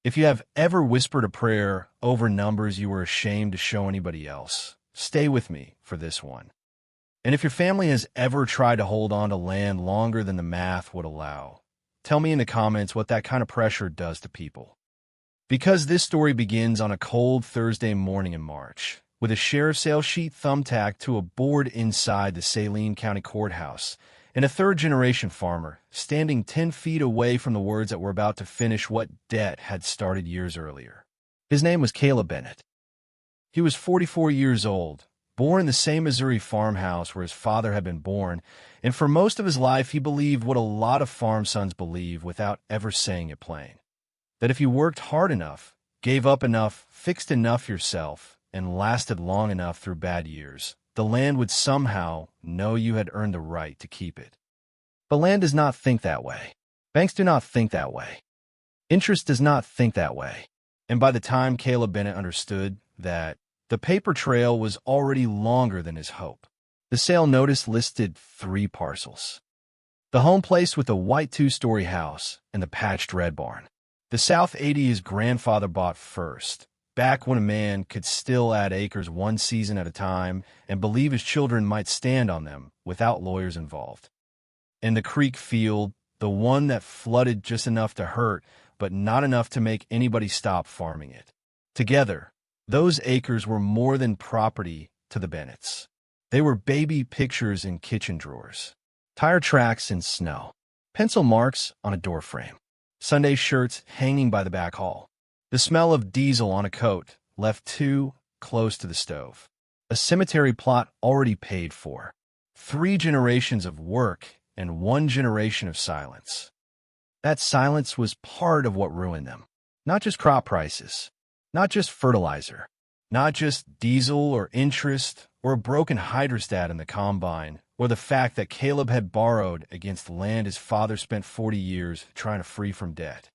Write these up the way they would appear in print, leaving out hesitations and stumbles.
If you have ever whispered a prayer over numbers you were ashamed to show anybody else, stay with me for this one. And if your family has ever tried to hold on to land longer than the math would allow, tell me in the comments what that kind of pressure does to people. Because this story begins on a cold Thursday morning in March, with a sheriff's sale sheet thumbtacked to a board inside the Saline County Courthouse, and a third-generation farmer standing 10 feet away from the words that were about to finish what debt had started years earlier. His name was Caleb Bennett. He was 44 years old, born in the same Missouri farmhouse where his father had been born, and for most of his life he believed what a lot of farm sons believe without ever saying it plain. That if you worked hard enough, gave up enough, fixed enough yourself, and lasted long enough through bad years, the land would somehow know you had earned the right to keep it. But land does not think that way. Banks do not think that way. Interest does not think that way. And by the time Caleb Bennett understood that, the paper trail was already longer than his hope. The sale notice listed 3 parcels. The home place with the white 2-story house and the patched red barn. The South 80 his grandfather bought first, back when a man could still add acres one season at a time and believe his children might stand on them without lawyers involved. And the creek field, the one that flooded just enough to hurt, but not enough to make anybody stop farming it. Together, those acres were more than property to the Bennetts. They were baby pictures in kitchen drawers, tire tracks in snow, pencil marks on a doorframe, Sunday shirts hanging by the back hall, the smell of diesel on a coat left too close to the stove, a cemetery plot already paid for, 3 generations of work and 1 generation of silence. That silence was part of what ruined them. Not just crop prices, not just fertilizer, not just diesel or interest or a broken hydrostat in the combine, or the fact that Caleb had borrowed against the land his father spent 40 years trying to free from debt.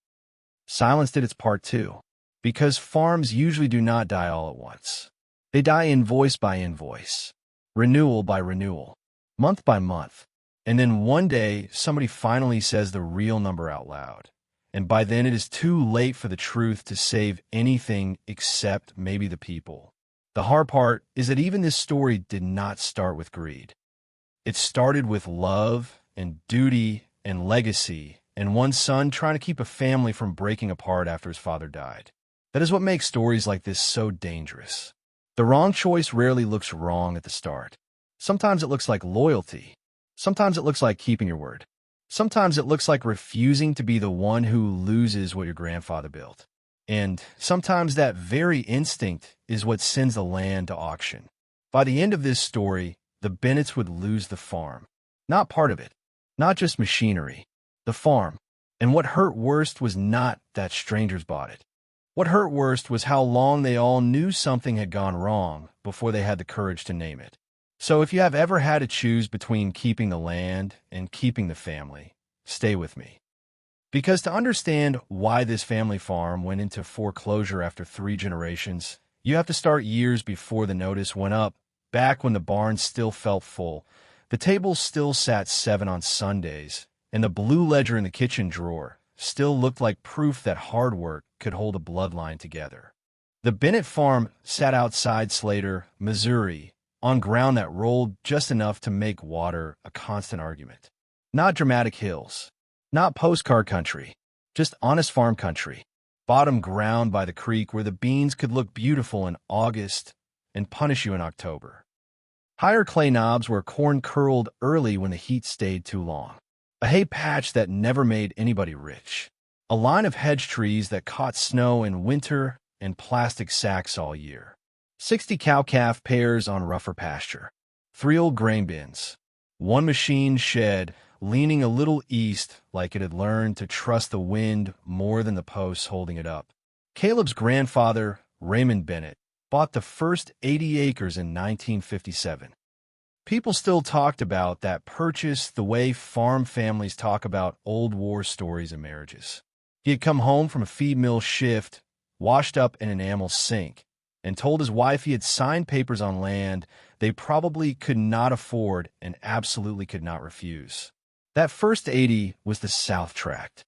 Silence did its part too, because farms usually do not die all at once. They die invoice by invoice, renewal by renewal, month by month, and then one day somebody finally says the real number out loud. And by then it is too late for the truth to save anything except maybe the people. The hard part is that even this story did not start with greed. It started with love and duty and legacy and one son trying to keep a family from breaking apart after his father died. That is what makes stories like this so dangerous. The wrong choice rarely looks wrong at the start. Sometimes it looks like loyalty. Sometimes it looks like keeping your word. Sometimes it looks like refusing to be the one who loses what your grandfather built. And sometimes that very instinct is what sends the land to auction. By the end of this story, the Bennetts would lose the farm. Not part of it. Not just machinery. The farm. And what hurt worst was not that strangers bought it. What hurt worst was how long they all knew something had gone wrong before they had the courage to name it. So if you have ever had to choose between keeping the land and keeping the family, stay with me. Because to understand why this family farm went into foreclosure after 3 generations, you have to start years before the notice went up, back when the barn still felt full, the table still sat 7 on Sundays, and the blue ledger in the kitchen drawer still looked like proof that hard work could hold a bloodline together. The Bennett farm sat outside Slater, Missouri, on ground that rolled just enough to make water a constant argument. Not dramatic hills, not postcard country, just honest farm country. Bottom ground by the creek where the beans could look beautiful in August and punish you in October. Higher clay knobs where corn curled early when the heat stayed too long. A hay patch that never made anybody rich. A line of hedge trees that caught snow in winter and plastic sacks all year. 60 cow-calf pairs on rougher pasture, 3 old grain bins, 1 machine shed leaning a little east like it had learned to trust the wind more than the posts holding it up. Caleb's grandfather, Raymond Bennett, bought the first 80 acres in 1957. People still talked about that purchase the way farm families talk about old war stories and marriages. He had come home from a feed mill shift, washed up in an enamel sink, and told his wife he had signed papers on land they probably could not afford and absolutely could not refuse. That first 80 was the South Tract.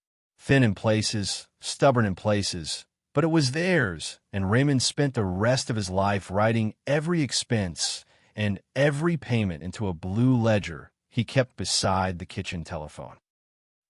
thin in places, stubborn in places, but it was theirs, and Raymond spent the rest of his life writing every expense and every payment into a blue ledger he kept beside the kitchen telephone.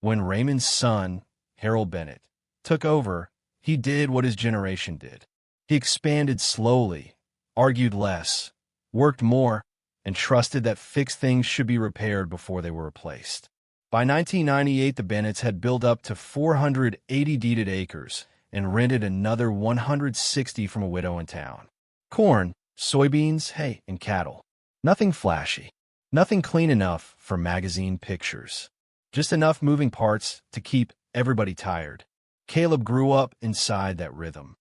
When Raymond's son, Harold Bennett, took over, he did what his generation did. He expanded slowly, argued less, worked more, and trusted that fixed things should be repaired before they were replaced. By 1998, the Bennetts had built up to 480 deeded acres and rented another 160 from a widow in town. Corn, soybeans, hay, and cattle. Nothing flashy. Nothing clean enough for magazine pictures. Just enough moving parts to keep everybody tired. Caleb grew up inside that rhythm.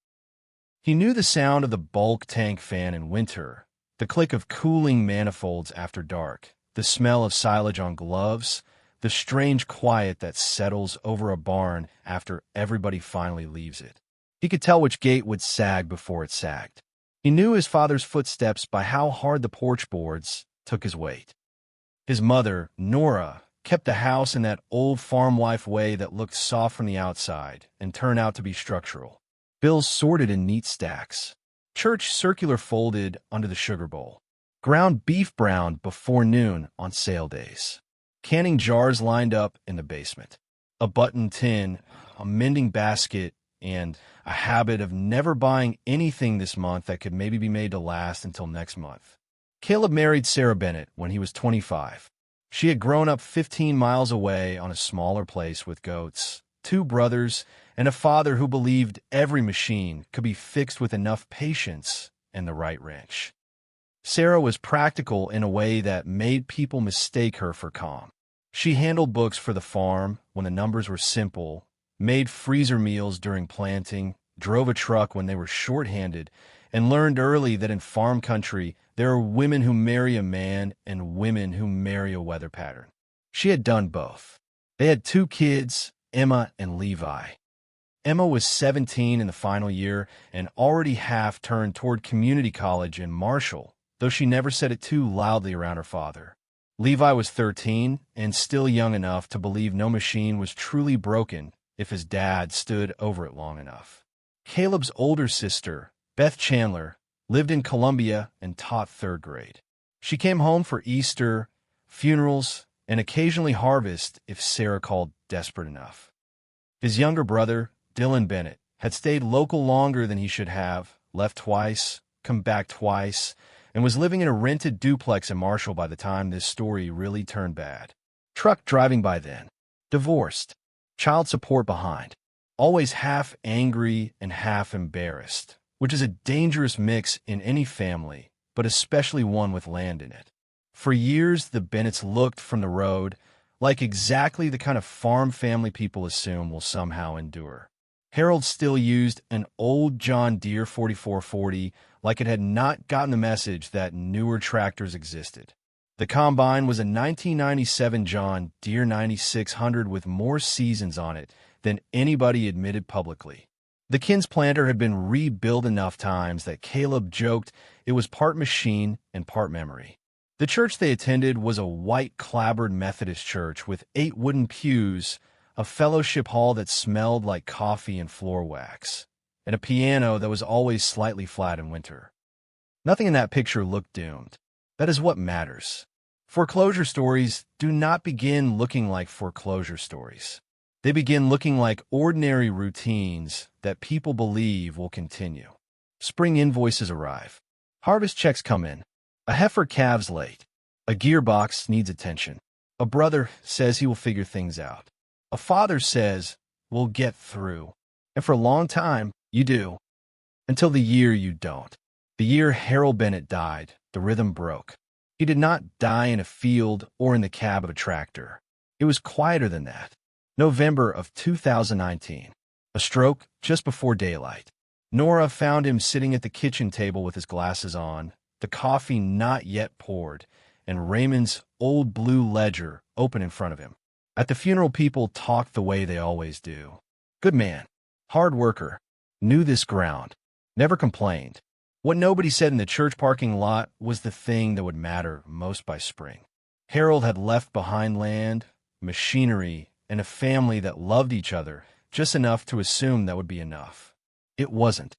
He knew the sound of the bulk tank fan in winter, the click of cooling manifolds after dark, the smell of silage on gloves, the strange quiet that settles over a barn after everybody finally leaves it. He could tell which gate would sag before it sagged. He knew his father's footsteps by how hard the porch boards took his weight. His mother, Nora, kept the house in that old farm wife way that looked soft from the outside and turned out to be structural. Bills sorted in neat stacks. Church circular folded under the sugar bowl. Ground beef browned before noon on sale days. Canning jars lined up in the basement. A button tin, a mending basket, and a habit of never buying anything this month that could maybe be made to last until next month. Caleb married Sarah Bennett when he was 25. She had grown up 15 miles away on a smaller place with goats, 2 brothers, and a father who believed every machine could be fixed with enough patience and the right wrench. Sarah was practical in a way that made people mistake her for calm. She handled books for the farm when the numbers were simple, made freezer meals during planting, drove a truck when they were short-handed, and learned early that in farm country there are women who marry a man and women who marry a weather pattern. She had done both. They had 2 kids, Emma and Levi. Emma was 17 in the final year and already half turned toward community college in Marshall, though she never said it too loudly around her father. Levi was 13 and still young enough to believe no machine was truly broken if his dad stood over it long enough. Caleb's older sister, Beth Chandler, lived in Columbia and taught 3rd grade. She came home for Easter, funerals, and occasionally harvest if Sarah called desperate enough. His younger brother, Dylan Bennett, had stayed local longer than he should have, left twice, come back twice, and was living in a rented duplex in Marshall by the time this story really turned bad. Truck driving by then. Divorced. Child support behind. Always half angry and half embarrassed, which is a dangerous mix in any family, but especially one with land in it. For years, the Bennetts looked from the road like exactly the kind of farm family people assume will somehow endure. Harold still used an old John Deere 4440 like it had not gotten the message that newer tractors existed. The combine was a 1997 John Deere 9600 with more seasons on it than anybody admitted publicly. The Kins planter had been rebuilt enough times that Caleb joked it was part machine and part memory. The church they attended was a white clapboard Methodist church with 8 wooden pews, a fellowship hall that smelled like coffee and floor wax, and a piano that was always slightly flat in winter. Nothing in that picture looked doomed. That is what matters. Foreclosure stories do not begin looking like foreclosure stories. They begin looking like ordinary routines that people believe will continue. Spring invoices arrive. Harvest checks come in. A heifer calves late. A gearbox needs attention. A brother says he will figure things out. A father says, we'll get through. And for a long time, you do. Until the year you don't. The year Harold Bennett died, the rhythm broke. He did not die in a field or in the cab of a tractor. It was quieter than that. November of 2019. A stroke just before daylight. Nora found him sitting at the kitchen table with his glasses on, the coffee not yet poured, and Raymond's old blue ledger open in front of him. At the funeral, people talked the way they always do. Good man. Hard worker. Knew this ground. Never complained. What nobody said in the church parking lot was the thing that would matter most by spring. Harold had left behind land, machinery, and a family that loved each other just enough to assume that would be enough. It wasn't.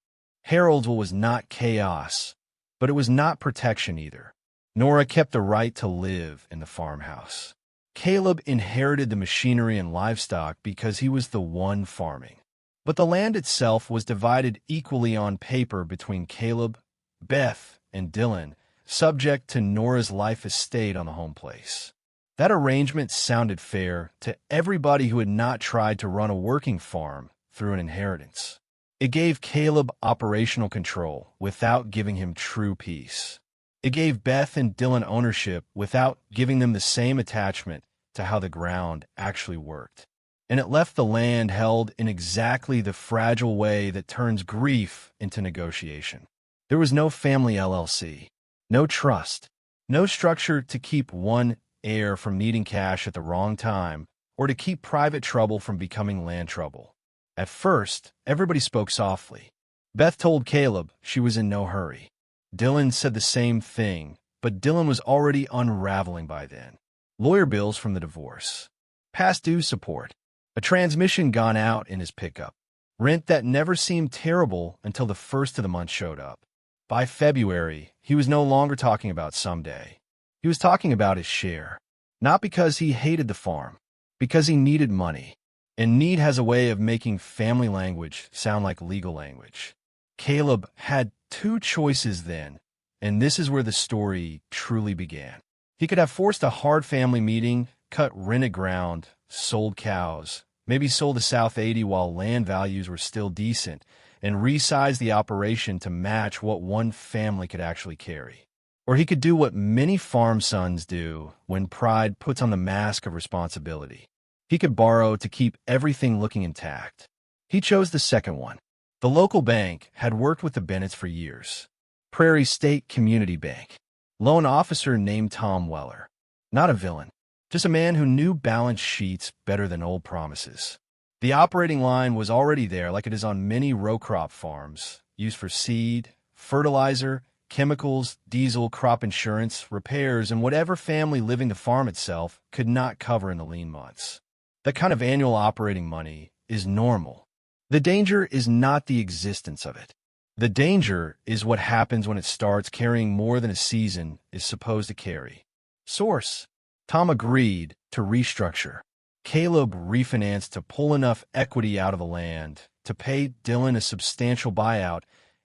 Haroldville was not chaos, but it was not protection either. Nora kept the right to live in the farmhouse. Caleb inherited the machinery and livestock because he was the one farming. But the land itself was divided equally on paper between Caleb, Beth, and Dylan, subject to Nora's life estate on the home place. That arrangement sounded fair to everybody who had not tried to run a working farm through an inheritance. It gave Caleb operational control without giving him true peace. It gave Beth and Dylan ownership without giving them the same attachment to how the ground actually worked. And it left the land held in exactly the fragile way that turns grief into negotiation. There was no family LLC, no trust, no structure to keep one heir from needing cash at the wrong time or to keep private trouble from becoming land trouble. At first, everybody spoke softly. Beth told Caleb she was in no hurry. Dylan said the same thing, but Dylan was already unraveling by then. Lawyer bills from the divorce, past due support, a transmission gone out in his pickup, rent that never seemed terrible until the first of the month showed up. By February, he was no longer talking about someday. He was talking about his share, not because he hated the farm, because he needed money. And need has a way of making family language sound like legal language. Caleb had two choices then, and this is where the story truly began. He could have forced a hard family meeting, cut rented ground, sold cows, maybe sold a South 80 while land values were still decent, and resized the operation to match what one family could actually carry. Or he could do what many farm sons do when pride puts on the mask of responsibility. He could borrow to keep everything looking intact. He chose the second one. The local bank had worked with the Bennetts for years. Prairie State Community Bank. Loan officer named Tom Weller. Not a villain, just a man who knew balance sheets better than old promises. The operating line was already there like it is on many row crop farms, used for seed, fertilizer, chemicals, diesel, crop insurance, repairs, and whatever family living the farm itself could not cover in the lean months. That kind of annual operating money is normal. The danger is not the existence of it. The danger is what happens when it starts carrying more than a season is supposed to carry. Source: Tom agreed to restructure. Caleb refinanced to pull enough equity out of the land to pay Dylan a substantial buyout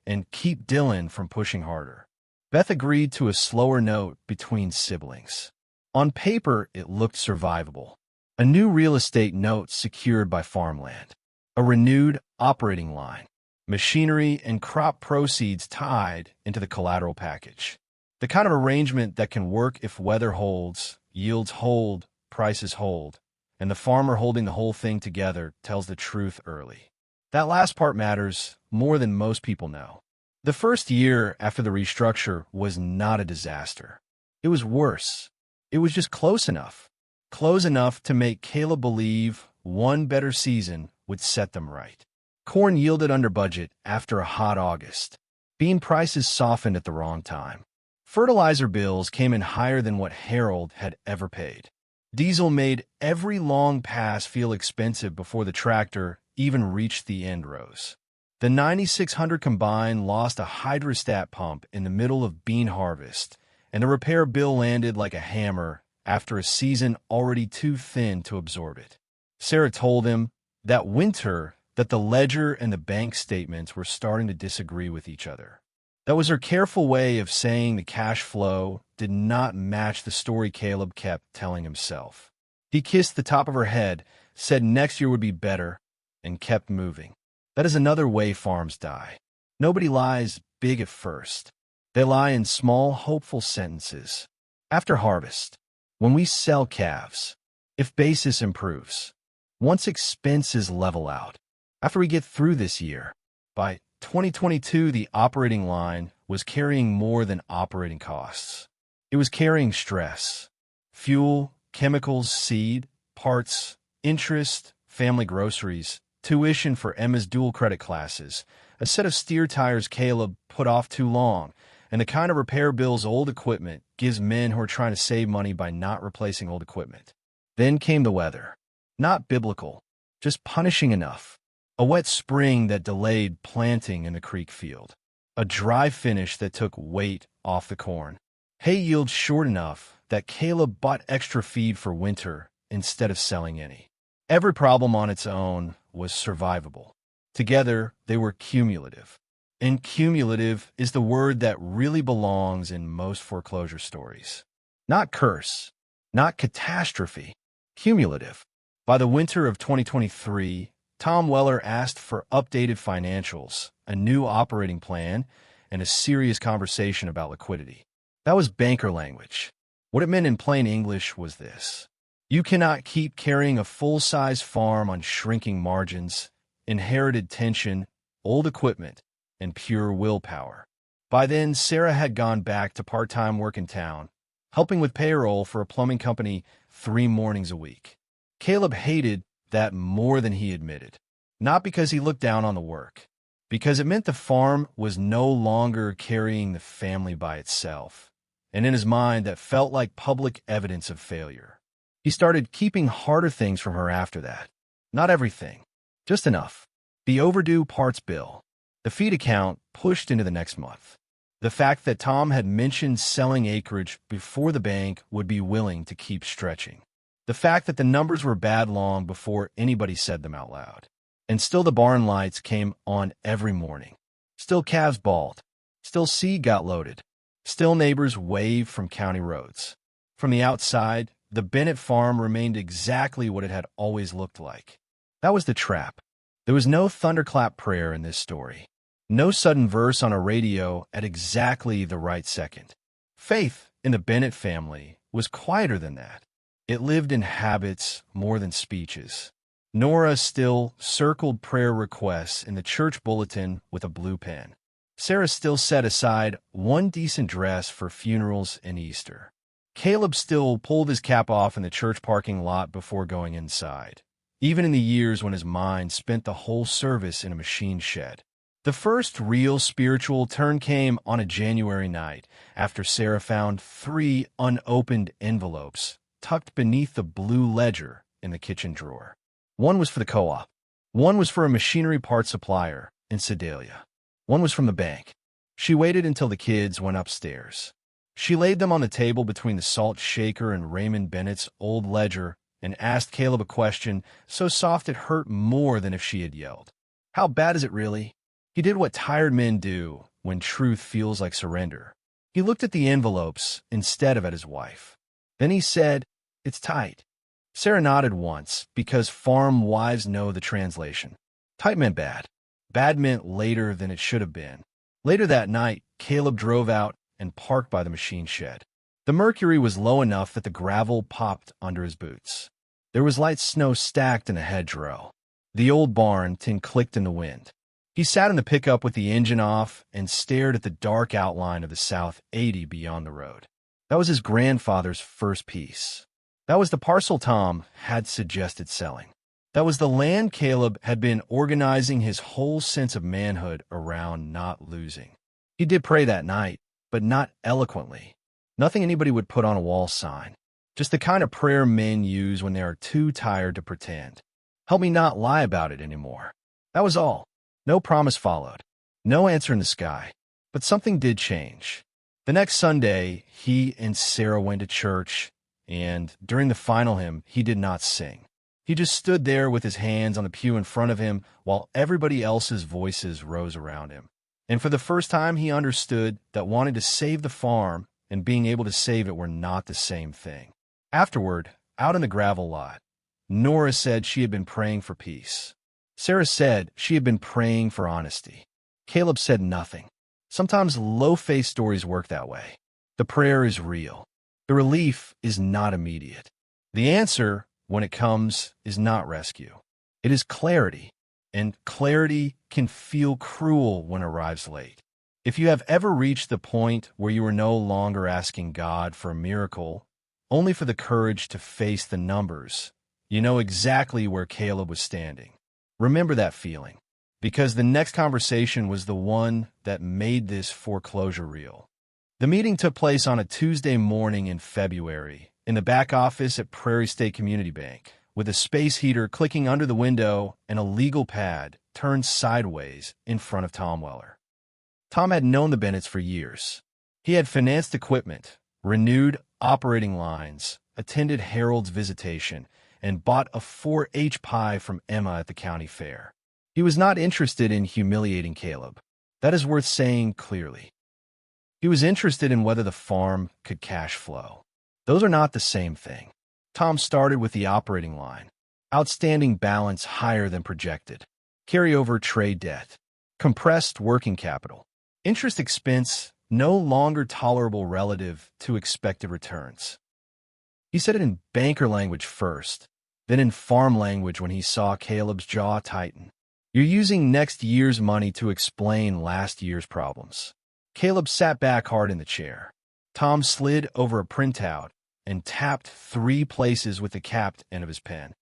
and keep Dylan from pushing harder. Beth agreed to a slower note between siblings. On paper, it looked survivable. A new real estate note secured by farmland. A renewed operating line. Machinery and crop proceeds tied into the collateral package. The kind of arrangement that can work if weather holds, yields hold, prices hold, and the farmer holding the whole thing together tells the truth early. That last part matters more than most people know. The first year after the restructure was not a disaster. It was worse. It was just close enough. Close enough to make Caleb believe one better season would set them right. Corn yielded under budget after a hot August. Bean prices softened at the wrong time. Fertilizer bills came in higher than what Harold had ever paid. Diesel made every long pass feel expensive before the tractor even reached the end rows. The 9600 combine lost a hydrostat pump in the middle of bean harvest, and the repair bill landed like a hammer after a season already too thin to absorb it. Sarah told him that winter that the ledger and the bank statements were starting to disagree with each other. That was her careful way of saying the cash flow did not match the story Caleb kept telling himself. He kissed the top of her head, said next year would be better, and kept moving. That is another way farms die. Nobody lies big at first. They lie in small, hopeful sentences. After harvest, when we sell calves, if basis improves, once expenses level out, after we get through this year, by 2022, the operating line was carrying more than operating costs. It was carrying stress, fuel, chemicals, seed, parts, interest, family groceries, tuition for Emma's dual credit classes, a set of steer tires Caleb put off too long, and the kind of repair bills old equipment gives men who are trying to save money by not replacing old equipment. Then came the weather. Not biblical, just punishing enough. A wet spring that delayed planting in the creek field. A dry finish that took weight off the corn. Hay yield short enough that Caleb bought extra feed for winter instead of selling any. Every problem on its own was survivable. Together, they were cumulative. And cumulative is the word that really belongs in most foreclosure stories. Not curse, not catastrophe, cumulative. By the winter of 2023, Tom Weller asked for updated financials, a new operating plan, and a serious conversation about liquidity. That was banker language. What it meant in plain English was this. You cannot keep carrying a full-size farm on shrinking margins, inherited tension, old equipment, and pure willpower. By then, Sarah had gone back to part-time work in town, helping with payroll for a plumbing company 3 mornings a week. Caleb hated that more than he admitted. Not because he looked down on the work, because it meant the farm was no longer carrying the family by itself, and in his mind that felt like public evidence of failure. He started keeping harder things from her after that. Not everything, just enough. The overdue parts bill, the feed account pushed into the next month. The fact that Tom had mentioned selling acreage before the bank would be willing to keep stretching. The fact that the numbers were bad long before anybody said them out loud. And still the barn lights came on every morning. Still calves bawled. Still seed got loaded. Still neighbors waved from county roads. From the outside, the Bennett farm remained exactly what it had always looked like. That was the trap. There was no thunderclap prayer in this story. No sudden verse on a radio at exactly the right second. Faith in the Bennett family was quieter than that. It lived in habits more than speeches. Nora still circled prayer requests in the church bulletin with a blue pen. Sarah still set aside one decent dress for funerals and Easter. Caleb still pulled his cap off in the church parking lot before going inside, even in the years when his mind spent the whole service in a machine shed. The first real spiritual turn came on a January night after Sarah found 3 unopened envelopes tucked beneath the blue ledger in the kitchen drawer. One was for the co-op. One was for a machinery part supplier in Sedalia. One was from the bank. She waited until the kids went upstairs. She laid them on the table between the salt shaker and Raymond Bennett's old ledger and asked Caleb a question so soft it hurt more than if she had yelled. How bad is it really? He did what tired men do when truth feels like surrender. He looked at the envelopes instead of at his wife. Then he said, "It's tight." Sarah nodded once, because farm wives know the translation. Tight meant bad. Bad meant later than it should have been. Later that night, Caleb drove out and parked by the machine shed. The mercury was low enough that the gravel popped under his boots. There was light snow stacked in a hedgerow. The old barn tin clicked in the wind. He sat in the pickup with the engine off and stared at the dark outline of the South 80 beyond the road. That was his grandfather's first piece. That was the parcel Tom had suggested selling. That was the land Caleb had been organizing his whole sense of manhood around not losing. He did pray that night, but not eloquently. Nothing anybody would put on a wall sign. Just the kind of prayer men use when they are too tired to pretend. Help me not lie about it anymore. That was all. No promise followed. No answer in the sky. But something did change. The next Sunday, he and Sarah went to church, and during the final hymn, he did not sing. He just stood there with his hands on the pew in front of him while everybody else's voices rose around him. And for the first time, he understood that wanting to save the farm and being able to save it were not the same thing. Afterward, out in the gravel lot, Nora said she had been praying for peace. Sarah said she had been praying for honesty. Caleb said nothing. Sometimes low-faced stories work that way. The prayer is real. The relief is not immediate. The answer, when it comes, is not rescue. It is clarity, and clarity can feel cruel when it arrives late. If you have ever reached the point where you are no longer asking God for a miracle, only for the courage to face the numbers, you know exactly where Caleb was standing. Remember that feeling, because the next conversation was the one that made this foreclosure real. The meeting took place on a Tuesday morning in February in the back office at Prairie State Community Bank, with a space heater clicking under the window and a legal pad turned sideways in front of Tom Weller. Tom had known the Bennetts for years. He had financed equipment, renewed operating lines, attended Harold's visitation, and bought a 4-H pie from Emma at the county fair. He was not interested in humiliating Caleb. That is worth saying clearly. He was interested in whether the farm could cash flow. Those are not the same thing. Tom started with the operating line. Outstanding balance higher than projected. Carryover trade debt. Compressed working capital. Interest expense no longer tolerable relative to expected returns. He said it in banker language first, then in farm language when he saw Caleb's jaw tighten. You're using next year's money to explain last year's problems. Caleb sat back hard in the chair. Tom slid over a printout and tapped 3 places with the capped end of his pen.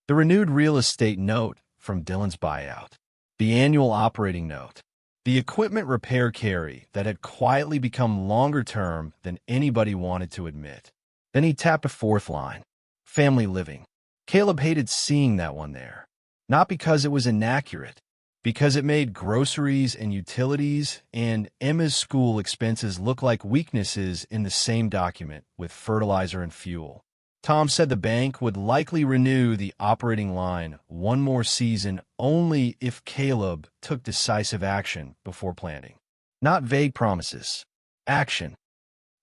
The renewed real estate note from Dylan's buyout. The annual operating note. The equipment repair carry that had quietly become longer term than anybody wanted to admit. Then he tapped a 4th line. Family living. Caleb hated seeing that one there. Not because it was inaccurate, because it made groceries and utilities and Emma's school expenses look like weaknesses in the same document with fertilizer and fuel. Tom said the bank would likely renew the operating line one more season only if Caleb took decisive action before planting. Not vague promises. Action.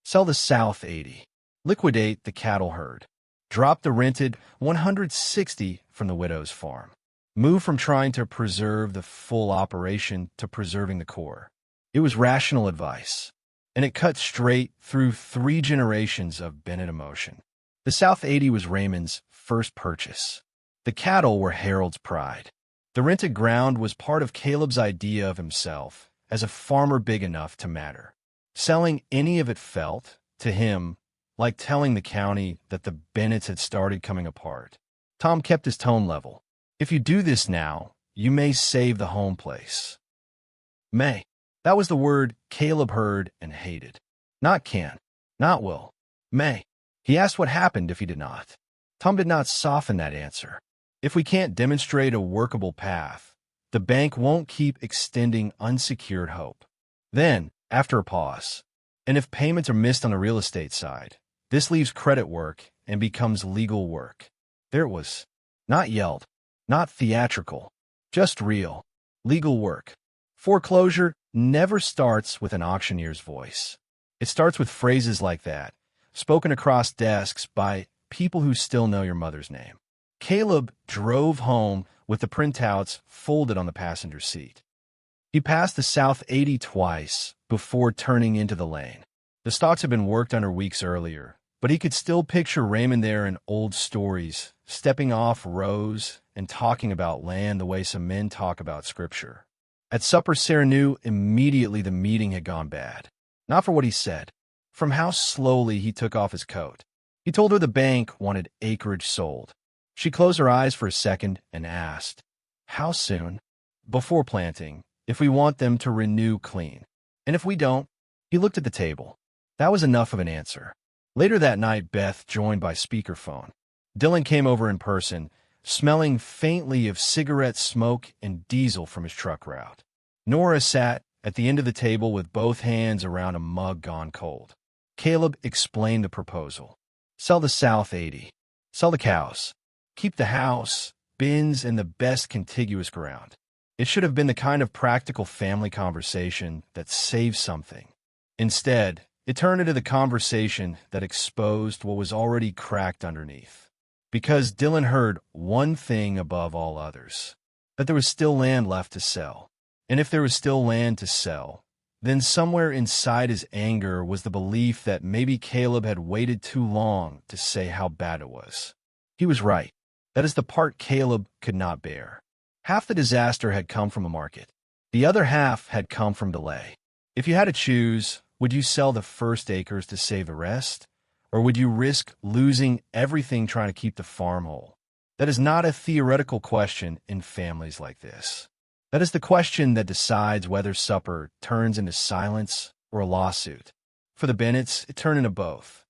Sell the South 80. Liquidate the cattle herd. Drop the rented 160 from the widow's farm. Move from trying to preserve the full operation to preserving the core. It was rational advice, and it cut straight through 3 generations of Bennett emotion. The South 80 was Raymond's first purchase. The cattle were Harold's pride. The rented ground was part of Caleb's idea of himself as a farmer big enough to matter. Selling any of it felt, to him, like telling the county that the Bennetts had started coming apart. Tom kept his tone level. If you do this now, you may save the home place. May. That was the word Caleb heard and hated. Not can. Not will. May. He asked what happened if he did not. Tom did not soften that answer. If we can't demonstrate a workable path, the bank won't keep extending unsecured hope. Then, after a pause, and if payments are missed on the real estate side, this leaves credit work and becomes legal work. There it was. Not yelled. Not theatrical. Just real. Legal work. Foreclosure never starts with an auctioneer's voice. It starts with phrases like that, spoken across desks by people who still know your mother's name. Caleb drove home with the printouts folded on the passenger seat. He passed the South 80 twice before turning into the lane. The stalks had been worked under weeks earlier, but he could still picture Raymond there in old stories, stepping off rows and talking about land the way some men talk about scripture. At supper, Sarah knew immediately the meeting had gone bad. Not for what he said, from how slowly he took off his coat. He told her the bank wanted acreage sold. She closed her eyes for a second and asked, "How soon?" "Before planting, if we want them to renew clean. And if we don't," he looked at the table. That was enough of an answer. Later that night, Beth joined by speakerphone. Dylan came over in person, smelling faintly of cigarette smoke and diesel from his truck route. Nora sat at the end of the table with both hands around a mug gone cold. Caleb explained the proposal. Sell the South 80. Sell the cows. Keep the house, bins, and the best contiguous ground. It should have been the kind of practical family conversation that saved something. Instead, it turned into the conversation that exposed what was already cracked underneath. Because Dylan heard one thing above all others, that there was still land left to sell. And if there was still land to sell, then somewhere inside his anger was the belief that maybe Caleb had waited too long to say how bad it was. He was right. That is the part Caleb could not bear. Half the disaster had come from a market. The other half had come from delay. If you had to choose, would you sell the first acres to save the rest? Or would you risk losing everything trying to keep the farm whole? That is not a theoretical question in families like this. That is the question that decides whether supper turns into silence or a lawsuit. For the Bennetts, it turned into both.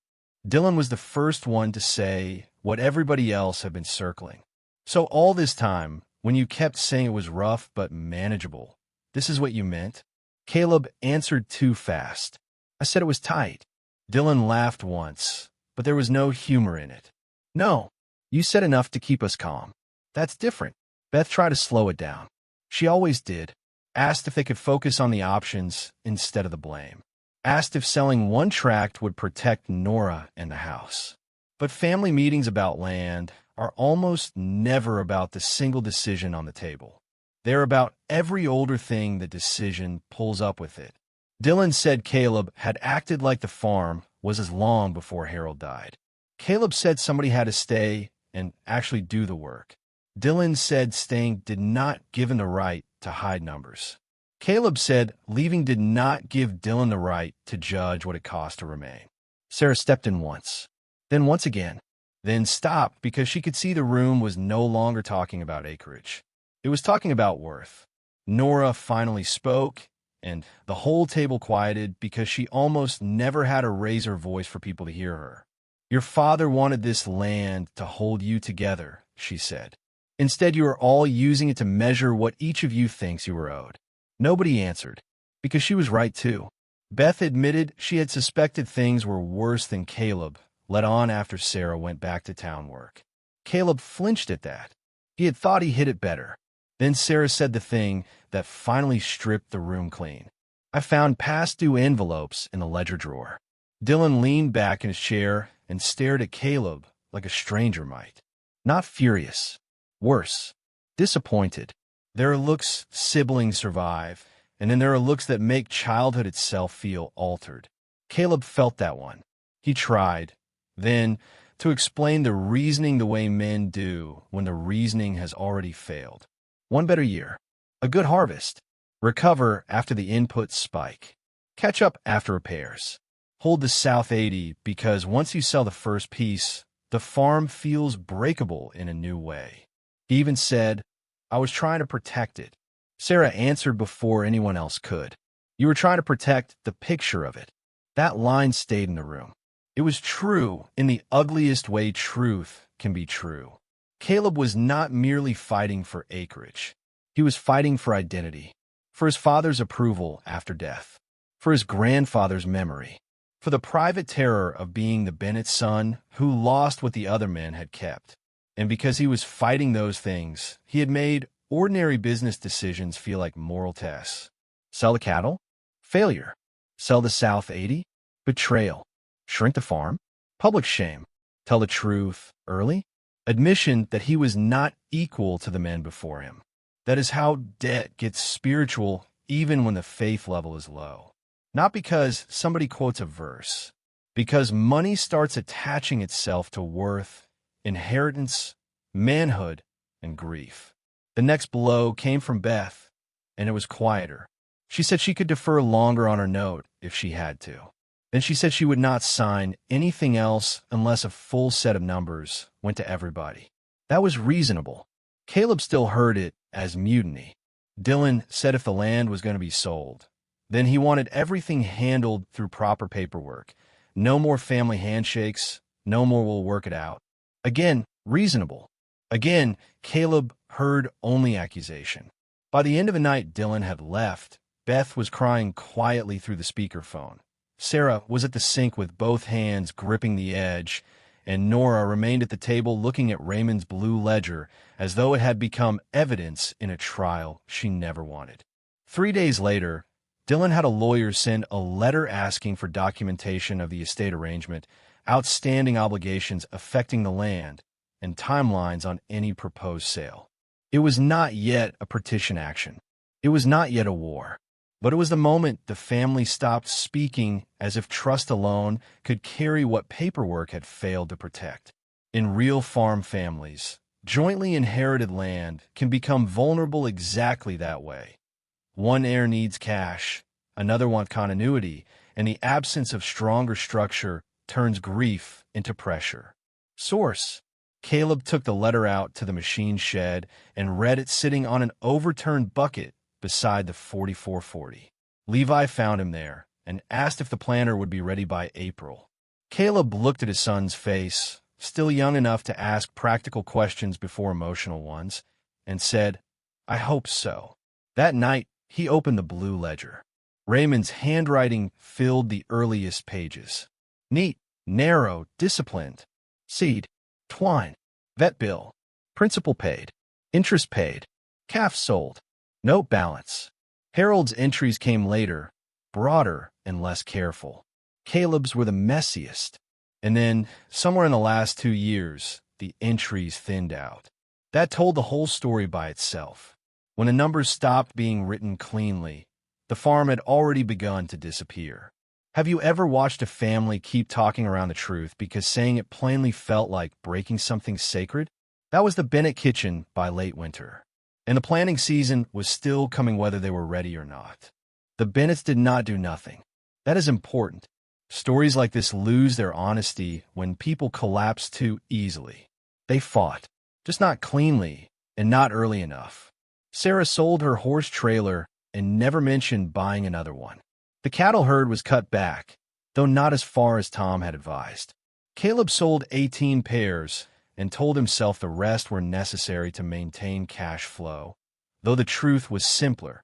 Dylan was the first one to say, what everybody else had been circling. So all this time, when you kept saying it was rough but manageable, this is what you meant? Caleb answered too fast. I said it was tight. Dylan laughed once, but there was no humor in it. No, you said enough to keep us calm. That's different. Beth tried to slow it down. She always did. Asked if they could focus on the options instead of the blame. Asked if selling one tract would protect Nora and the house. But family meetings about land are almost never about the single decision on the table. They're about every older thing the decision pulls up with it. Dylan said Caleb had acted like the farm was as long before Harold died. Caleb said somebody had to stay and actually do the work. Dylan said staying did not give him the right to hide numbers. Caleb said leaving did not give Dylan the right to judge what it cost to remain. Sarah stepped in once, then once again, then stopped because she could see the room was no longer talking about acreage. It was talking about worth. Nora finally spoke, and the whole table quieted because she almost never had to raise her voice for people to hear her. Your father wanted this land to hold you together, she said. Instead, you are all using it to measure what each of you thinks you were owed. Nobody answered, because she was right too. Beth admitted she had suspected things were worse than Caleb let on after Sarah went back to town work. Caleb flinched at that. He had thought he hid it better. Then Sarah said the thing that finally stripped the room clean. I found past due envelopes in the ledger drawer. Dylan leaned back in his chair and stared at Caleb like a stranger might. Not furious. Worse. Disappointed. There are looks siblings survive, and then there are looks that make childhood itself feel altered. Caleb felt that one. He tried, then, to explain the reasoning the way men do when the reasoning has already failed. One better year. A good harvest. Recover after the input spike. Catch up after repairs. Hold the South 80 because once you sell the first piece, the farm feels breakable in a new way. He even said, I was trying to protect it. Sarah answered before anyone else could. You were trying to protect the picture of it. That line stayed in the room. It was true in the ugliest way truth can be true. Caleb was not merely fighting for acreage. He was fighting for identity, for his father's approval after death, for his grandfather's memory, for the private terror of being the Bennett's son who lost what the other men had kept. And because he was fighting those things, he had made ordinary business decisions feel like moral tests. Sell the cattle? Failure. Sell the South 80? Betrayal. Shrink the farm? Public shame. Tell the truth early? Admission that he was not equal to the men before him. That is how debt gets spiritual even when the faith level is low. Not because somebody quotes a verse, because money starts attaching itself to worth, inheritance, manhood, and grief. The next blow came from Beth, and it was quieter. She said she could defer longer on her note if she had to. Then she said she would not sign anything else unless a full set of numbers went to everybody. That was reasonable. Caleb still heard it as mutiny. Dylan said if the land was going to be sold, then he wanted everything handled through proper paperwork. No more family handshakes, no more we'll work it out. Again, reasonable. Again, Caleb heard only accusation. By the end of the night Dylan had left, Beth was crying quietly through the speakerphone. Sarah was at the sink with both hands gripping the edge, and Nora remained at the table looking at Raymond's blue ledger as though it had become evidence in a trial she never wanted. 3 days later, Dylan had a lawyer send a letter asking for documentation of the estate arrangement, outstanding obligations affecting the land, and timelines on any proposed sale. It was not yet a partition action. It was not yet a war. But it was the moment the family stopped speaking as if trust alone could carry what paperwork had failed to protect. In real farm families, jointly inherited land can become vulnerable exactly that way. One heir needs cash, another wants continuity, and the absence of stronger structure turns grief into pressure. Source: Caleb took the letter out to the machine shed and read it sitting on an overturned bucket beside the 4440. Levi found him there and asked if the planter would be ready by April. Caleb looked at his son's face, still young enough to ask practical questions before emotional ones, and said, "I hope so." That night, he opened the blue ledger. Raymond's handwriting filled the earliest pages. Neat, narrow, disciplined. Seed, twine, vet bill, principal paid, interest paid, calf sold, note balance. Harold's entries came later, broader and less careful. Caleb's were the messiest. And then, somewhere in the last 2 years, the entries thinned out. That told the whole story by itself. When the numbers stopped being written cleanly, the farm had already begun to disappear. Have you ever watched a family keep talking around the truth because saying it plainly felt like breaking something sacred? That was the Bennett kitchen by late winter. And the planting season was still coming whether they were ready or not. The Bennetts did not do nothing. That is important. Stories like this lose their honesty when people collapse too easily. They fought, just not cleanly and not early enough. Sarah sold her horse trailer and never mentioned buying another one. The cattle herd was cut back, though not as far as Tom had advised. Caleb sold 18 pairs and told himself the rest were necessary to maintain cash flow, though the truth was simpler.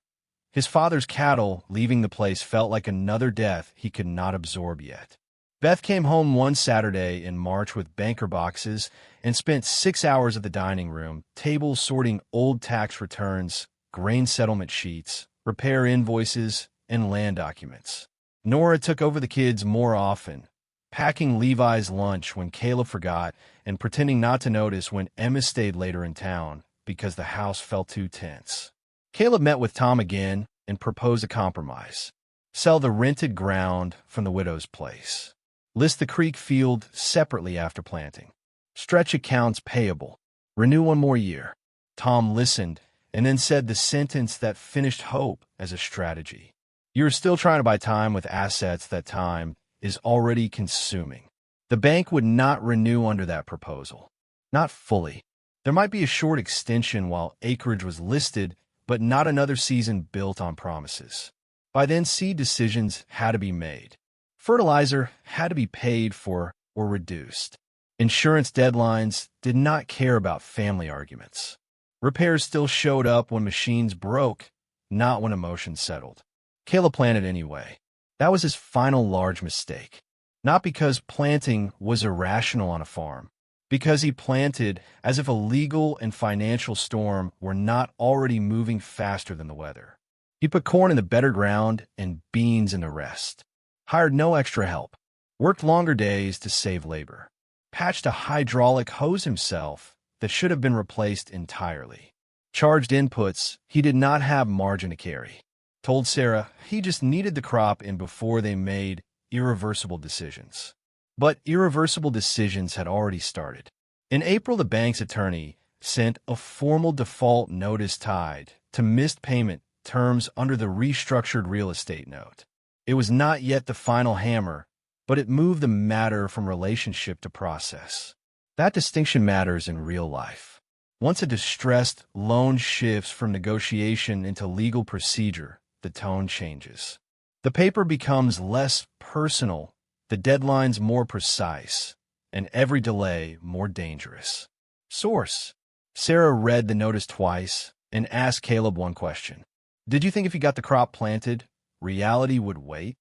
His father's cattle leaving the place felt like another death he could not absorb yet. Beth came home one Saturday in March with banker boxes and spent 6 hours at the dining room table sorting old tax returns, grain settlement sheets, repair invoices, and land documents. Nora took over the kids more often, packing Levi's lunch when Caleb forgot and pretending not to notice when Emma stayed later in town because the house felt too tense. Caleb met with Tom again and proposed a compromise. Sell the rented ground from the widow's place. List the creek field separately after planting. Stretch accounts payable. Renew 1 more year. Tom listened and then said the sentence that finished hope as a strategy. You're still trying to buy time with assets that time is already consuming. The bank would not renew under that proposal. Not fully. There might be a short extension while acreage was listed, but not another season built on promises. By then, seed decisions had to be made. Fertilizer had to be paid for or reduced. Insurance deadlines did not care about family arguments. Repairs still showed up when machines broke, not when emotions settled. Caleb planted anyway. That was his final large mistake. Not because planting was irrational on a farm, because he planted as if a legal and financial storm were not already moving faster than the weather. He put corn in the better ground and beans in the rest. Hired no extra help. Worked longer days to save labor. Patched a hydraulic hose himself that should have been replaced entirely. Charged inputs he did not have margin to carry. Told Sarah he just needed the crop in before they made irreversible decisions. But irreversible decisions had already started. In April, the bank's attorney sent a formal default notice tied to missed payment terms under the restructured real estate note. It was not yet the final hammer, but it moved the matter from relationship to process. That distinction matters in real life. Once a distressed loan shifts from negotiation into legal procedure, the tone changes. The paper becomes less personal, the deadlines more precise, and every delay more dangerous. Source. Sarah read the notice twice and asked Caleb one question. Did you think if you got the crop planted, reality would wait?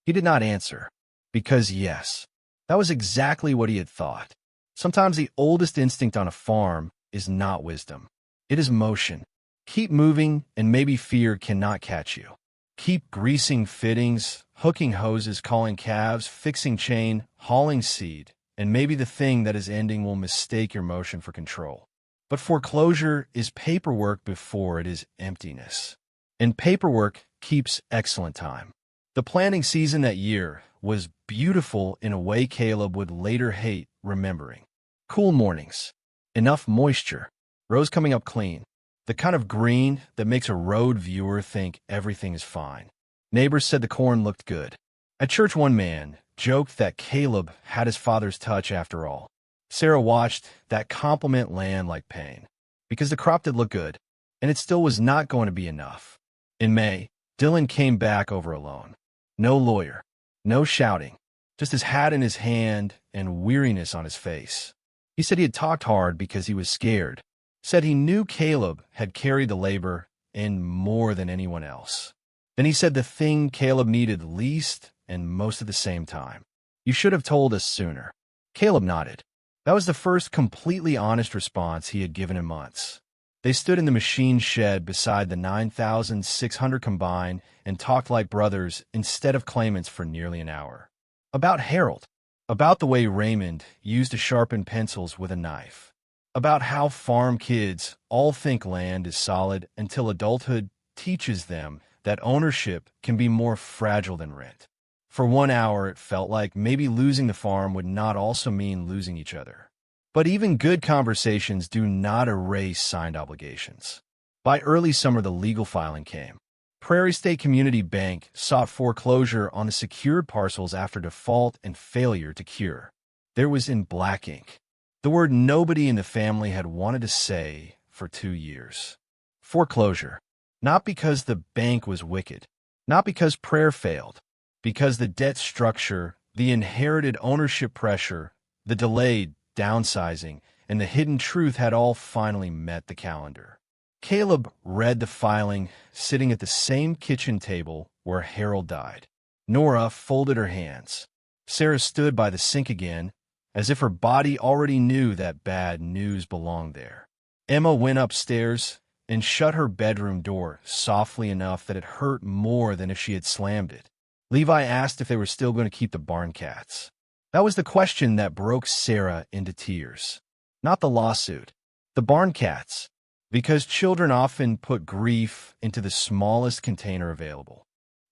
He did not answer, because yes, that was exactly what he had thought. Sometimes the oldest instinct on a farm is not wisdom. It is motion. Keep moving and maybe fear cannot catch you. Keep greasing fittings, hooking hoses, calling calves, fixing chain, hauling seed, and maybe the thing that is ending will mistake your motion for control. But foreclosure is paperwork before it is emptiness. And paperwork keeps excellent time. The planting season that year was beautiful in a way Caleb would later hate remembering. Cool mornings. Enough moisture. Rows coming up clean. The kind of green that makes a road viewer think everything is fine. Neighbors said the corn looked good. At church, one man joked that Caleb had his father's touch after all. Sarah watched that compliment land like pain, because the crop did look good, and it still was not going to be enough. In May, Dylan came back over alone. No lawyer, no shouting, just his hat in his hand and weariness on his face. He said he had talked hard because he was scared. Said he knew Caleb had carried the labor and more than anyone else. Then he said the thing Caleb needed least and most at the same time. You should have told us sooner. Caleb nodded. That was the first completely honest response he had given in months. They stood in the machine shed beside the 9,600 combine and talked like brothers instead of claimants for nearly an hour. About Harold. About the way Raymond used to sharpen pencils with a knife. About how farm kids all think land is solid until adulthood teaches them that ownership can be more fragile than rent. For 1 hour, it felt like maybe losing the farm would not also mean losing each other. But even good conversations do not erase signed obligations. By early summer, the legal filing came. Prairie State Community Bank sought foreclosure on the secured parcels after default and failure to cure. There was in black ink the word nobody in the family had wanted to say for 2 years. Foreclosure. Not because the bank was wicked, not because prayer failed, because the debt structure, the inherited ownership pressure, the delayed downsizing, and the hidden truth had all finally met the calendar. Caleb read the filing, sitting at the same kitchen table where Harold died. Nora folded her hands. Sarah stood by the sink again, as if her body already knew that bad news belonged there. Emma went upstairs and shut her bedroom door softly enough that it hurt more than if she had slammed it. Levi asked if they were still going to keep the barn cats. That was the question that broke Sarah into tears. Not the lawsuit, the barn cats, because children often put grief into the smallest container available.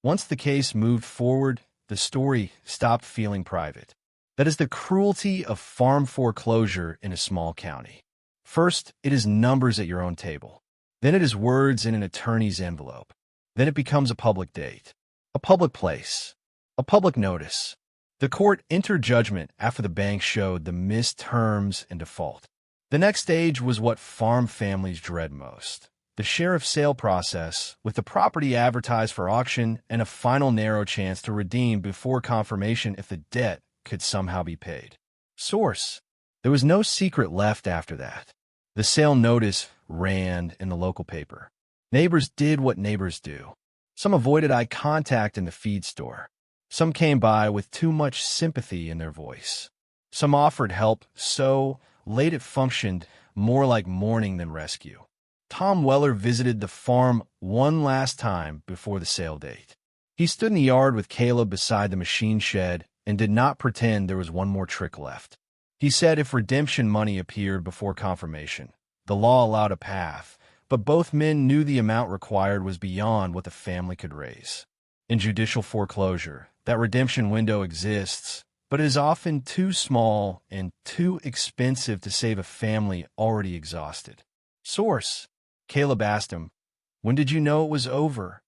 Once the case moved forward, the story stopped feeling private. That is the cruelty of farm foreclosure in a small county. First, it is numbers at your own table. Then it is words in an attorney's envelope. Then it becomes a public date, a public place, a public notice. The court entered judgment after the bank showed the missed terms and default. The next stage was what farm families dread most. The sheriff's sale process, with the property advertised for auction and a final narrow chance to redeem before confirmation if the debt could somehow be paid. Source. There was no secret left after that. The sale notice ran in the local paper. Neighbors did what neighbors do. Some avoided eye contact in the feed store. Some came by with too much sympathy in their voice. Some offered help so late it functioned more like mourning than rescue. Tom Weller visited the farm one last time before the sale date. He stood in the yard with Caleb beside the machine shed and did not pretend there was one more trick left. He said if redemption money appeared before confirmation, the law allowed a path, but both men knew the amount required was beyond what the family could raise. In judicial foreclosure, that redemption window exists, but is often too small and too expensive to save a family already exhausted. Source. Caleb asked him, "When did you know it was over?"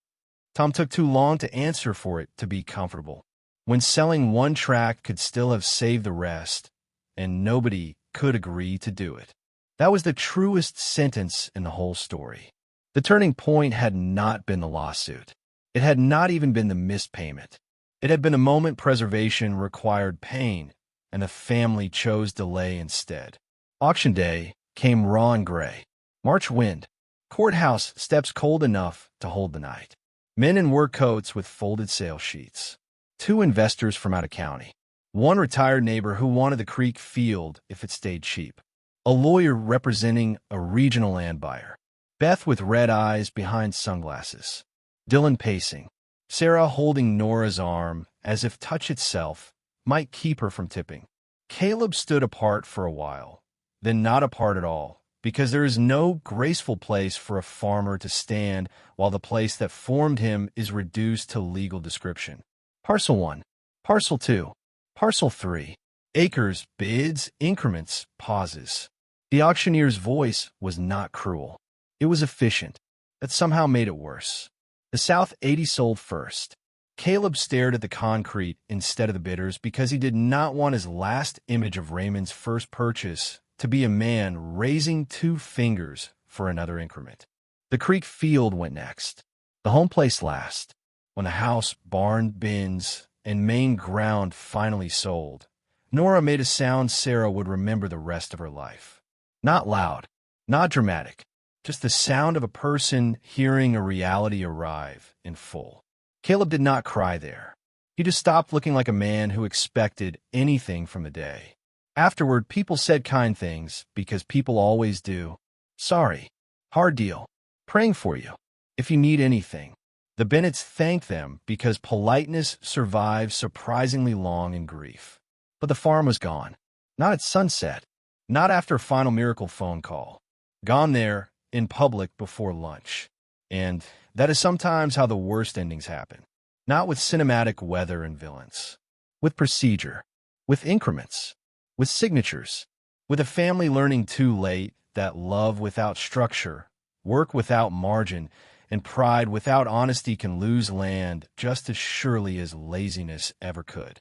Tom took too long to answer for it to be comfortable. When selling one tract could still have saved the rest, and nobody could agree to do it. That was the truest sentence in the whole story. The turning point had not been the lawsuit. It had not even been the missed payment. It had been a moment preservation required pain, and the family chose delay instead. Auction day came raw and gray. March wind. Courthouse steps cold enough to hold the night. Men in work coats with folded sale sheets. 2 investors from out of county. 1 retired neighbor who wanted the creek field if it stayed cheap. A lawyer representing a regional land buyer. Beth with red eyes behind sunglasses. Dylan pacing. Sarah holding Nora's arm as if touch itself might keep her from tipping. Caleb stood apart for a while, then not apart at all, because there is no graceful place for a farmer to stand while the place that formed him is reduced to legal description. Parcel 1, Parcel 2, Parcel 3. Acres, bids, increments, pauses. The auctioneer's voice was not cruel. It was efficient. That somehow made it worse. The South 80 sold first. Caleb stared at the concrete instead of the bidders because he did not want his last image of Raymond's first purchase to be a man raising 2 fingers for another increment. The creek field went next. The home place last. When the house, barn, bins, and main ground finally sold, Nora made a sound Sarah would remember the rest of her life. Not loud, not dramatic, just the sound of a person hearing a reality arrive in full. Caleb did not cry there. He just stopped looking like a man who expected anything from the day. Afterward, people said kind things, because people always do. Sorry. Hard deal. Praying for you. If you need anything. The Bennetts thanked them because politeness survives surprisingly long in grief. But the farm was gone. Not at sunset. Not after a final miracle phone call. Gone there, in public, before lunch. And that is sometimes how the worst endings happen. Not with cinematic weather and villains. With procedure. With increments. With signatures. With a family learning too late that love without structure, work without margin, and pride without honesty can lose land just as surely as laziness ever could.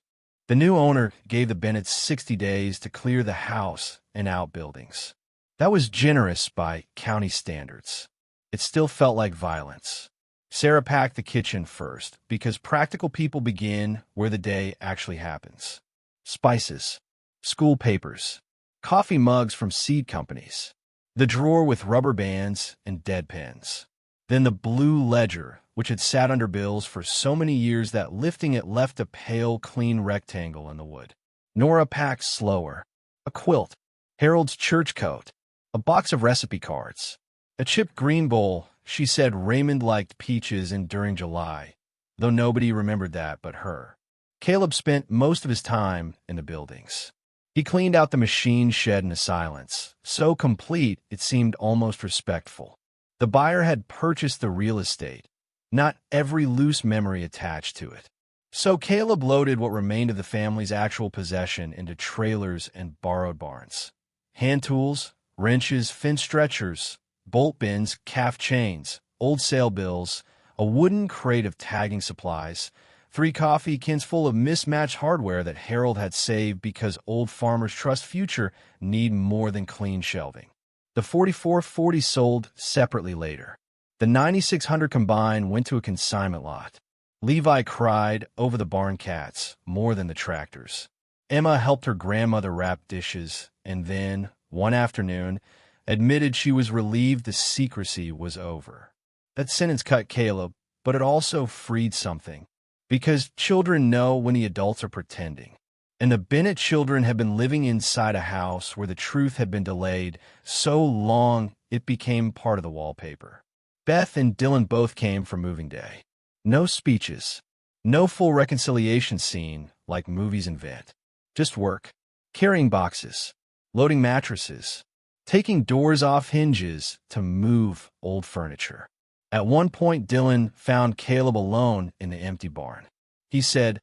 The new owner gave the Bennetts 60 days to clear the house and outbuildings. That was generous by county standards. It still felt like violence. Sarah packed the kitchen first, because practical people begin where the day actually happens. Spices, school papers, coffee mugs from seed companies, the drawer with rubber bands and dead pens. Then the blue ledger, which had sat under bills for so many years that lifting it left a pale, clean rectangle in the wood. Nora packed slower. A quilt, Harold's church coat, a box of recipe cards, a chipped green bowl. She said Raymond liked peaches in during July, though nobody remembered that but her. Caleb spent most of his time in the buildings. He cleaned out the machine shed in a silence, so complete it seemed almost respectful. The buyer had purchased the real estate, not every loose memory attached to it. So Caleb loaded what remained of the family's actual possession into trailers and borrowed barns. Hand tools, wrenches, fence stretchers, bolt bins, calf chains, old sale bills, a wooden crate of tagging supplies, 3 coffee cans full of mismatched hardware that Harold had saved because old farmers trust future need more than clean shelving. The 4440 sold separately later. The 9600 combined went to a consignment lot. Levi cried over the barn cats more than the tractors. Emma helped her grandmother wrap dishes and then, one afternoon, admitted she was relieved the secrecy was over. That sentence cut Caleb, but it also freed something. Because children know when the adults are pretending. And the Bennett children had been living inside a house where the truth had been delayed so long it became part of the wallpaper. Beth and Dylan both came for moving day. No speeches. No full reconciliation scene like movies invent. Just work. Carrying boxes. Loading mattresses. Taking doors off hinges to move old furniture. At one point, Dylan found Caleb alone in the empty barn. He said,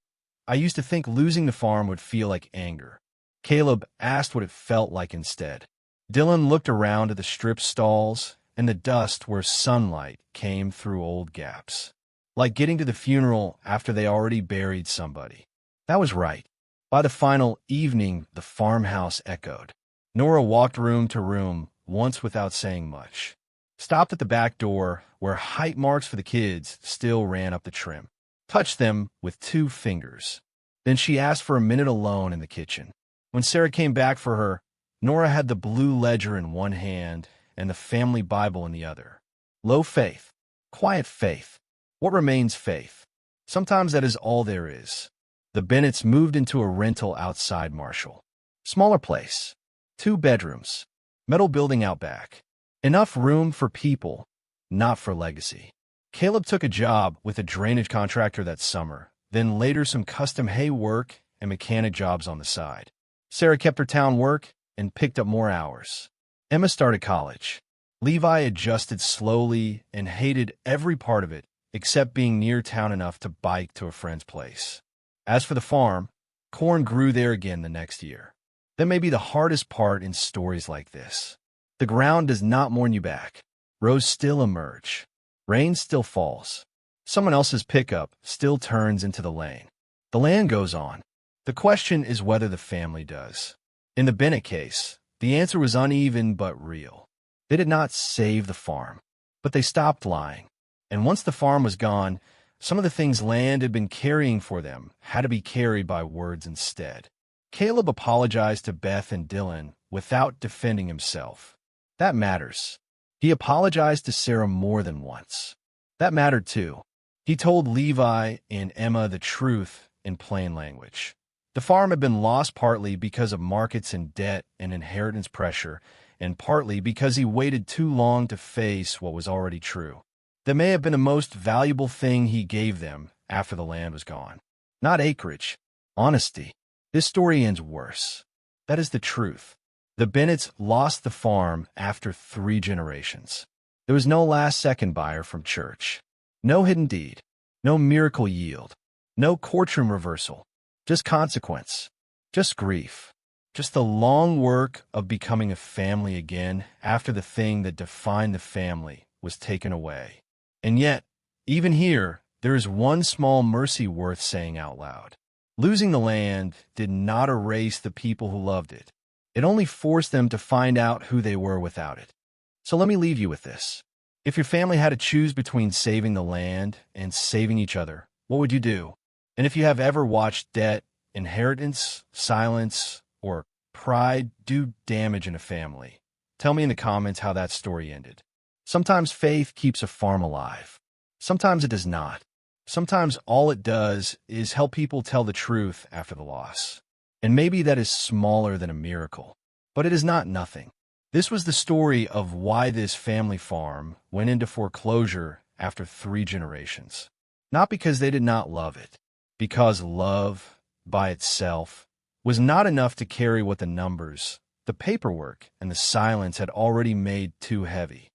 "I used to think losing the farm would feel like anger." Caleb asked what it felt like instead. Dylan looked around at the stripped stalls and the dust where sunlight came through old gaps. Like getting to the funeral after they already buried somebody. That was right. By the final evening, the farmhouse echoed. Nora walked room to room, once without saying much. Stopped at the back door, where height marks for the kids still ran up the trim. Touched them with 2 fingers. Then she asked for a minute alone in the kitchen. When Sarah came back for her, Nora had the blue ledger in one hand and the family Bible in the other. Low faith. Quiet faith. What remains faith? Sometimes that is all there is. The Bennetts moved into a rental outside Marshall. Smaller place. 2 bedrooms. Metal building out back. Enough room for people, not for legacy. Caleb took a job with a drainage contractor that summer, then later some custom hay work and mechanic jobs on the side. Sarah kept her town work and picked up more hours. Emma started college. Levi adjusted slowly and hated every part of it except being near town enough to bike to a friend's place. As for the farm, corn grew there again the next year. That may be the hardest part in stories like this. The ground does not mourn you back. Rows still emerge. Rain still falls. Someone else's pickup still turns into the lane. The land goes on. The question is whether the family does. In the Bennett case, the answer was uneven but real. They did not save the farm, but they stopped lying. And once the farm was gone, Some of the things land had been carrying for them had to be carried by words instead. Caleb apologized to Beth and Dylan without defending himself. That matters. He apologized to Sarah more than once. That mattered too. He told Levi and Emma the truth in plain language. The farm had been lost partly because of markets and debt and inheritance pressure, and partly because he waited too long to face what was already true. That may have been the most valuable thing he gave them after the land was gone. Not acreage, honesty. This story ends worse. That is the truth. The Bennetts lost the farm after 3 generations. There was no last-second buyer from church. No hidden deed. No miracle yield. No courtroom reversal. Just consequence. Just grief. Just the long work of becoming a family again after the thing that defined the family was taken away. And yet, even here, there is one small mercy worth saying out loud. Losing the land did not erase the people who loved it. It only forced them to find out who they were without it. So let me leave you with this. If your family had to choose between saving the land and saving each other, what would you do? And if you have ever watched debt, inheritance, silence, or pride do damage in a family, tell me in the comments how that story ended. Sometimes faith keeps a farm alive. Sometimes it does not. Sometimes all it does is help people tell the truth after the loss. And maybe that is smaller than a miracle, but it is not nothing. This was the story of why this family farm went into foreclosure after 3 generations. Not because they did not love it, because love, by itself, was not enough to carry what the numbers, the paperwork, and the silence had already made too heavy.